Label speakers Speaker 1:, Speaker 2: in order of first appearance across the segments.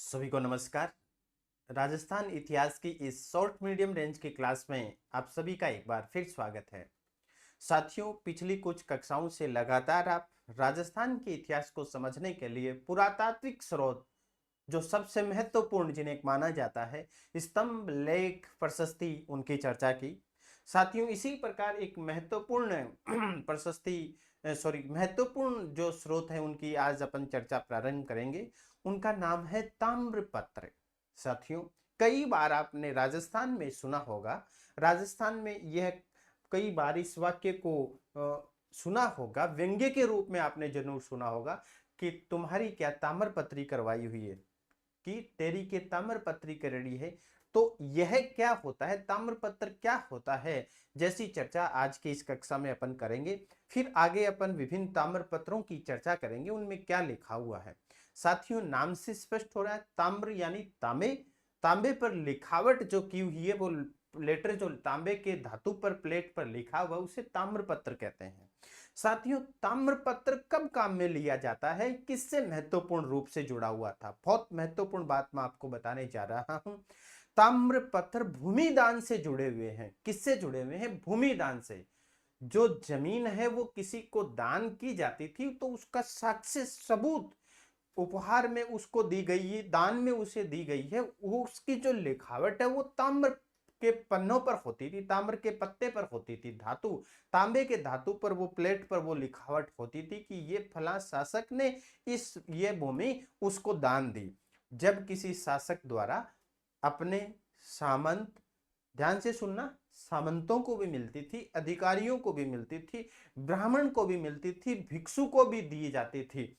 Speaker 1: सभी को नमस्कार। राजस्थान इतिहास की इस शॉर्ट मीडियम रेंज की क्लास में आप सभी का एक बार फिर स्वागत है। साथियों, पिछली कुछ कक्षाओं से लगातार आप राजस्थान के इतिहास को समझने के लिए पुरातात्विक स्रोत, जो सबसे महत्वपूर्ण जिन्हें माना जाता है, स्तंभ, लेख, प्रशस्ति, उनकी चर्चा की। साथियों, इसी प्रकार एक महत्वपूर्ण प्रशस्ति महत्वपूर्ण जो स्रोत है उनकी आज अपन चर्चा प्रारंभ करेंगे। उनका नाम है ताम्रपत्र। साथियों, कई बार आपने राजस्थान में सुना होगा, राजस्थान में यह कई बार इस वाक्य को सुना होगा, व्यंग्य के रूप में आपने जरूर सुना होगा कि तुम्हारी क्या ताम्रपत्री करवाई हुई है, कि तेरी के ताम्रपत्री करड़ी है। तो यह क्या होता है, ताम्रपत्र क्या होता है, जैसी चर्चा आज की इस कक्षा में अपन करेंगे। फिर आगे अपन विभिन्न ताम्रपत्रों की चर्चा करेंगे, उनमें क्या लिखा हुआ है। साथियों, नाम से स्पष्ट हो रहा है, ताम्र यानी तांबे। तांबे पर लिखावट जो की हुई है, वो लेटर जो तांबे के धातु पर प्लेट पर लिखा हुआ, उसे ताम्रपत्र कहते हैं। साथियों, ताम्रपत्र कब काम में लिया जाता है, किससे महत्वपूर्ण रूप से जुड़ा हुआ था, बहुत महत्वपूर्ण बात मैं आपको बताने जा रहा हूं। ताम्रपत्र भूमिदान से जुड़े हुए हैं। किससे जुड़े हुए हैं? भूमिदान से। जो जमीन है वो किसी को दान की जाती थी, तो उसका साक्ष्य सबूत उपहार में उसको दी गई है, दान में उसे दी गई है, वो उसकी जो लिखावट है वो ताम्र के पन्नों पर होती थी, ताम्र के पत्ते पर होती थी, धातु, तांबे के धातु पर, वो प्लेट पर वो लिखावट होती थी कि ये फला शासक ने ये भूमि उसको दान दी। जब किसी शासक द्वारा अपने सामंत, ध्यान से सुनना, सामंतों को भी मिलती थी, अधिकारियों को भी मिलती थी, ब्राह्मण को भी मिलती थी, भिक्षु को भी दी जाती थी।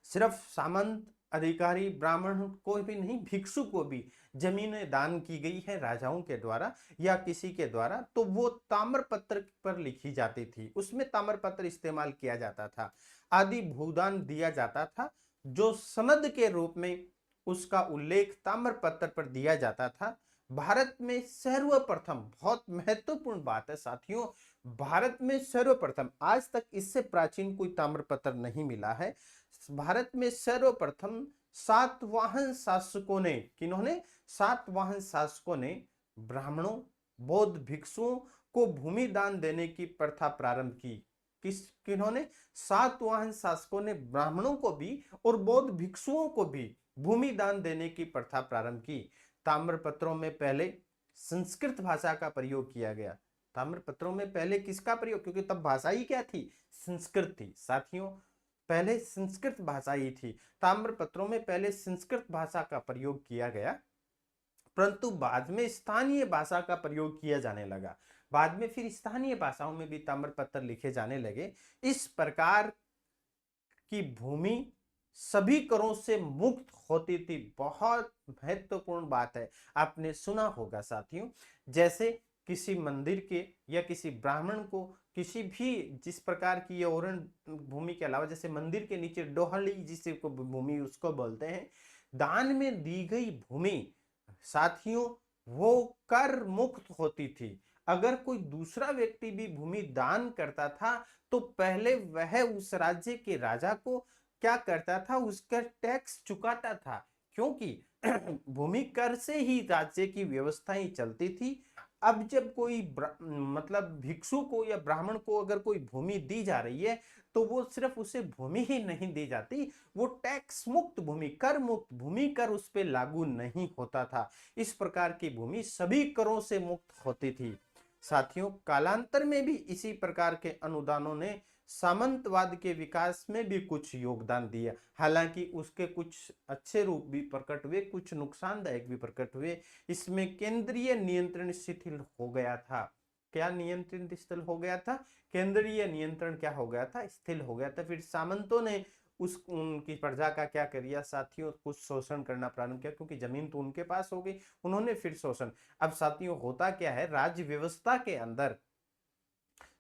Speaker 1: सिर्फ सामंत, अधिकारी, ब्राह्मण को भी नहीं, भिक्षु को भी जमीनें दान की गई है राजाओं के द्वारा या किसी के द्वारा, तो वो ताम्रपत्र पर लिखी जाती थी, उसमें ताम्रपत्र इस्तेमाल किया जाता था। आदि भूदान दिया जाता था, जो सनद के रूप में उसका उल्लेख ताम्रपत्र पर दिया जाता था। भारत में सर्वप्रथम, बहुत महत्वपूर्ण बात है साथियों, भारत में सर्वप्रथम, आज तक इससे प्राचीन कोई ताम्रपत्र नहीं मिला है। भारत में सर्वप्रथम सातवाहन शासकों ने, किन्होंने? सातवाहन शासकों ने ब्राह्मणों, बौद्ध भिक्षुओं को भूमि दान देने की प्रथा प्रारंभ की। किन्होंने? सातवाहन शासकों ने ब्राह्मणों को भी और बौद्ध भिक्षुओं को भी भूमि दान देने की प्रथा प्रारंभ की। ताम्रपत्रों में पहले संस्कृत भाषा का प्रयोग किया गया। ताम्रपत्रों में पहले किसका प्रयोग? क्योंकि तब भाषा ही क्या थी? संस्कृत थी। साथियों, पहले संस्कृत भाषा ही थी। ताम्रपत्रों में पहले संस्कृत भाषा का प्रयोग किया गया, परंतु बाद में स्थानीय भाषा का प्रयोग किया जाने लगा। बाद में फिर स्थानीय भाषाओं में भी ताम्रपत्र लिखे जाने लगे। इस प्रकार की भूमि सभी करों से मुक्त होती थी। बहुत महत्वपूर्ण बात है, आपने सुना होगा साथियों, जैसे किसी मंदिर के या किसी ब्राह्मण को किसी भी जिस प्रकार की ये औरण भूमि के अलावा, जैसे मंदिर के नीचे डोहली जिसे को भूमि उसको बोलते हैं, दान में दी गई भूमि साथियों वो कर मुक्त होती थी। अगर कोई दूसरा व्यक्ति भी भूमि दान करता था तो पहले वह उस राज्य के राजा को क्या करता था? उसका टैक्स चुकाता था, क्योंकि भूमि कर से ही राज्य की व्यवस्थाएं चलती थी। अब जब कोई मतलब भिक्षु को या ब्राह्मण को अगर कोई भूमि दी जा रही है, तो वो सिर्फ उसे भूमि ही नहीं दी जाती, वो टैक्स मुक्त भूमि, कर मुक्त भूमि, कर उस पर लागू नहीं होता था। इस प्रकार की भूमि सभी करों से मुक्त होती थी। साथियों, कालांतर में भी इसी प्रकार के अनुदानों ने सामंतवाद के विकास में भी कुछ योगदान दिया। हालांकि उसके कुछ अच्छे रूप भी प्रकट हुए, कुछ नुकसानदायक भी प्रकट हुए। इसमें केंद्रीय नियंत्रण शिथिल हो गया था। क्या नियंत्रण शिथिल हो गया था? केंद्रीय नियंत्रण क्या हो गया था? शिथिल हो गया था। फिर सामंतों ने उस उनकी प्रजा का क्या किया साथियों? कुछ शोषण करना प्रारंभ किया, क्योंकि जमीन तो उनके पास हो गई, उन्होंने फिर शोषण। अब साथियों, होता क्या है, राज्य व्यवस्था के अंदर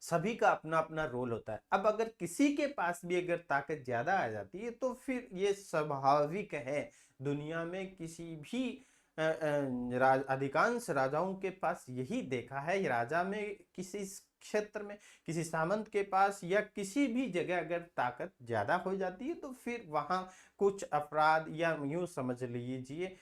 Speaker 1: सभी का अपना अपना रोल होता है। अब अगर किसी के पास भी अगर ताकत ज्यादा आ जाती है तो फिर ये स्वाभाविक है, दुनिया में किसी भी अधिकांश राजाओं के पास यही देखा है। राजा में किसी क्षेत्र में किसी सामंत के पास या किसी भी जगह अगर ताकत ज्यादा हो जाती है तो फिर वहां कुछ अपराध या यूं समझ लीजिए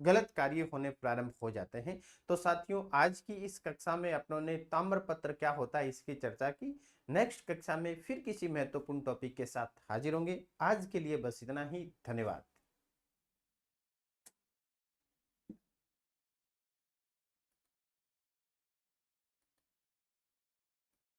Speaker 1: गलत कार्य होने प्रारंभ हो जाते हैं। तो साथियों, आज की इस कक्षा में अपनों ने ताम्रपत्र क्या होता है इसकी चर्चा की। नेक्स्ट कक्षा में फिर किसी महत्वपूर्ण टॉपिक के साथ हाजिर होंगे। आज के लिए बस इतना ही। धन्यवाद।